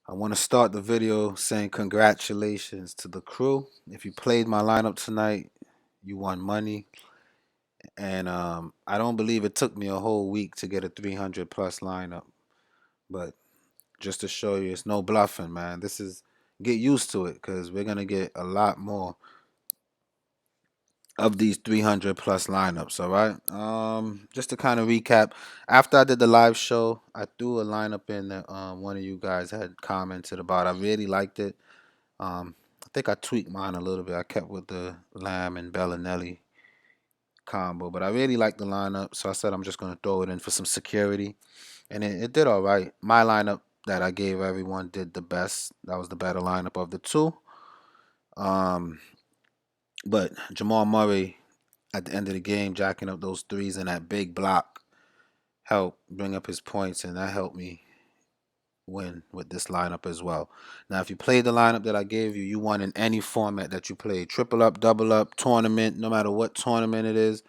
I want to start the video saying congratulations to the crew. If you played my lineup tonight, you won money. And I don't believe it took me a whole week to get a 300 plus lineup. But just to show you, it's no bluffing, man. This is get used to it because we're going to get a lot more of these 300 plus lineups. All right. Just to kind of recap, after I did the live show, I threw a lineup in that one of you guys had commented about. I really liked it. I think I tweaked mine a little bit. I kept with the Lamb and Bellinelli combo, but I really like the lineup, so I said I'm just gonna throw it in for some security, and it did all right. My lineup that I gave everyone did the best. That was the better lineup of the two. Um, but Jamal Murray at the end of the game, jacking up those threes in that big block, helped bring up his points, and that helped me win with this lineup as well. Now, if you played the lineup that I gave you, you won in any format that you played. Triple up, double up, tournament, no matter what tournament it is,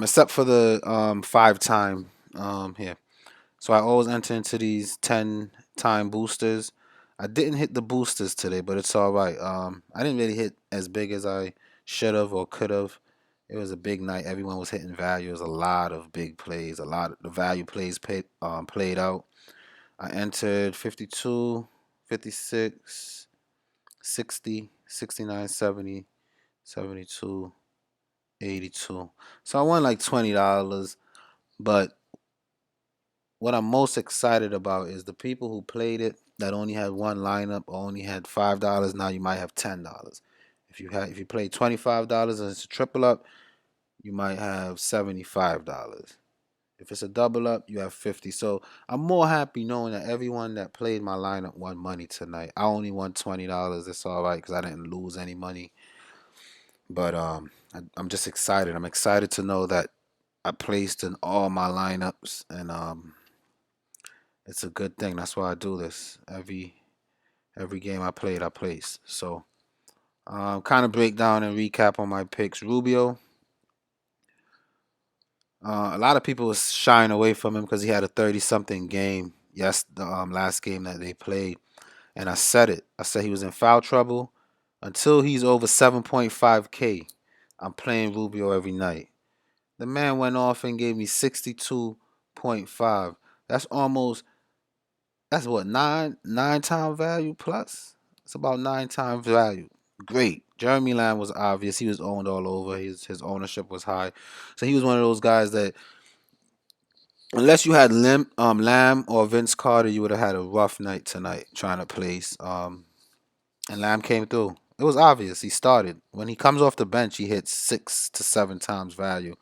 except for the 5 time here. So I always enter into these 10-time boosters. I didn't hit the boosters today, but it's all right. I didn't really hit as big as I should have or could have. It was a big night. Everyone was hitting value. It was a lot of big plays. A lot of the value plays played out. I entered 52, 56, 60, 69, 70, 72, 82. So I won like $20. But what I'm most excited about is the people who played it that only had one lineup or only had $5. Now you might have $10. If you played $25 and it's a triple up, you might have $75. If it's a double up, you have 50. So I'm more happy knowing that everyone that played my lineup won money tonight. I only won $20. It's all right because I didn't lose any money. But I'm just excited. I'm excited to know that I placed in all my lineups, and it's a good thing. That's why I do this. Every game I played, I placed. So kind of break down and recap on my picks. Rubio. A lot of people was shying away from him because he had a 30-something game. Yes, the last game that they played, and I said it. I said he was in foul trouble. Until he's over 7.5K, I'm playing Rubio every night. The man went off and gave me 62.5. That's almost that's what nine time value plus. It's about 9 times value. Great. Jeremy Lamb was obvious. He was owned all over. His ownership was high, so he was one of those guys that unless you had Lamb or Vince Carter, you would have had a rough night tonight trying to place. And Lamb came through. It was obvious. He started. When he comes off the bench, he hits 6 to 7 times value,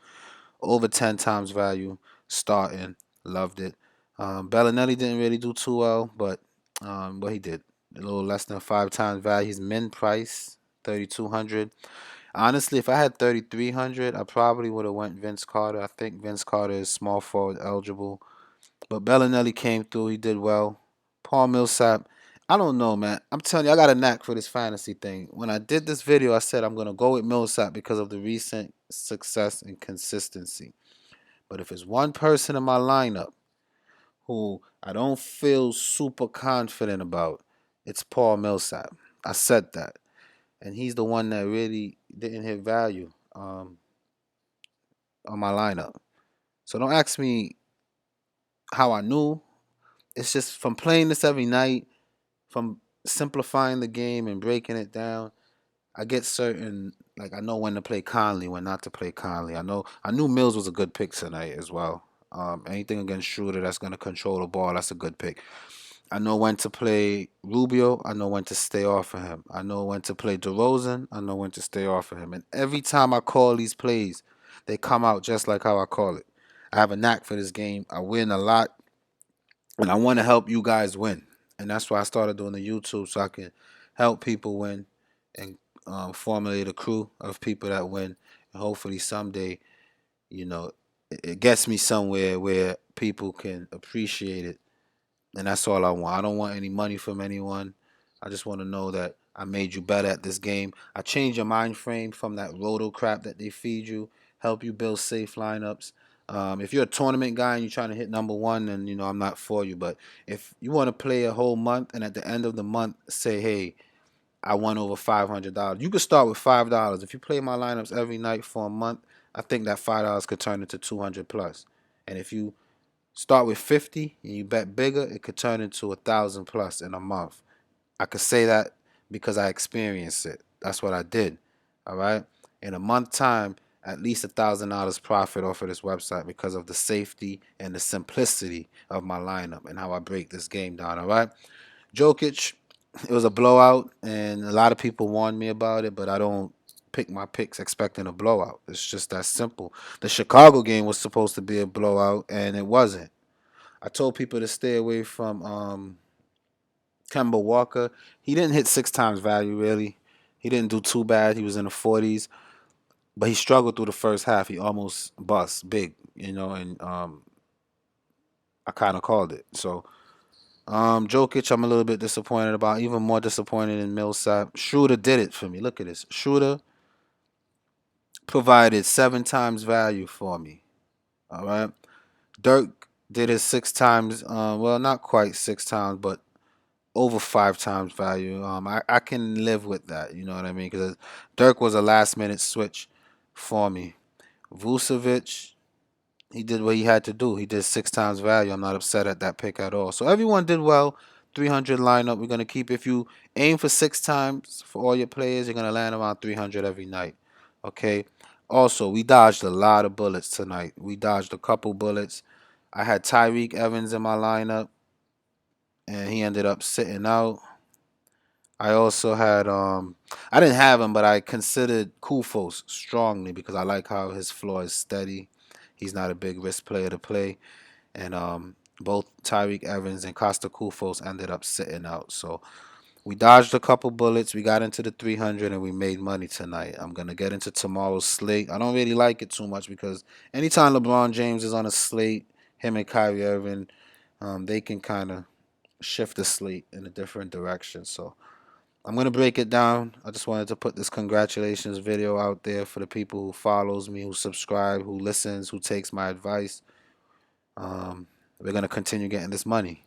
over 10 times value. Starting, loved it. Bellinelli didn't really do too well, but he did a little less than 5 times value. He's min price 3,200. Honestly, if I had 3,300, I probably would have went Vince Carter. I think Vince Carter is small forward eligible. But Bellinelli came through. He did well. Paul Millsap. I don't know, man. I'm telling you, I got a knack for this fantasy thing. When I did this video, I said I'm going to go with Millsap because of the recent success and consistency. But if it's one person in my lineup who I don't feel super confident about, it's Paul Millsap. I said that. And he's the one that really didn't hit value on my lineup. So don't ask me how I knew. It's just from playing this every night, from simplifying the game and breaking it down. I get certain, like I know when to play Conley, when not to play Conley. I knew Mills was a good pick tonight as well. Anything against Schroeder that's going to control the ball, that's a good pick. I know when to play Rubio. I know when to stay off of him. I know when to play DeRozan. I know when to stay off of him. And every time I call these plays, they come out just like how I call it. I have a knack for this game. I win a lot, and I want to help you guys win. And that's why I started doing the YouTube so I can help people win and formulate a crew of people that win. And hopefully someday, you know, it gets me somewhere where people can appreciate it, and that's all I want. I don't want any money from anyone. I just want to know that I made you better at this game. I changed your mind frame from that roto crap that they feed you, help you build safe lineups. If you're a tournament guy and you're trying to hit number one, then I'm not for you. But if you want to play a whole month and at the end of the month say, hey, I won over $500, you could start with $5. If you play my lineups every night for a month, I think that $5 could turn into 200 plus. And if you start with 50 and you bet bigger, it could turn into 1,000 plus in a month. I could say that because I experienced it. That's what I did. All right. In a month time, at least $1,000 profit off of this website because of the safety and the simplicity of my lineup and how I break this game down. All right. Jokic, it was a blowout, and a lot of people warned me about it, but I don't pick my picks expecting a blowout. It's just that simple. The Chicago game was supposed to be a blowout, and it wasn't. I told people to stay away from Kemba Walker. He didn't hit 6 times value, really. He didn't do too bad. He was in the 40s, but he struggled through the first half. He almost bust big, and I kind of called it. So, Jokic, I'm a little bit disappointed about. Even more disappointed in Millsap. Schroeder did it for me. Look at this. Schroeder provided 7 times value for me. All right. Dirk did it 6 times. Well, not quite 6 times, but over 5 times value. I can live with that. You know what I mean? Because Dirk was a last minute switch for me. Vucevic, he did what he had to do. He did 6 times value. I'm not upset at that pick at all. So everyone did well. 300 lineup. We're gonna keep. If you aim for 6 times for all your players, you're gonna land around 300 every night. Okay. Also, we dodged a lot of bullets tonight. We dodged a couple bullets. I had Tyreek Evans in my lineup, and he ended up sitting out. I also had I didn't have him, but I considered Kufos strongly because I like how his floor is steady. He's not a big risk player to play, and both Tyreek Evans and Costa Kufos ended up sitting out. So we dodged a couple bullets. We got into the 300 and we made money tonight. I'm gonna get into tomorrow's slate. I don't really like it too much because anytime LeBron James is on a slate, him and Kyrie Irving, they can kind of shift the slate in a different direction. So I'm gonna break it down. I just wanted to put this congratulations video out there for the people who follows me, who subscribe, who listens, who takes my advice. We're gonna continue getting this money.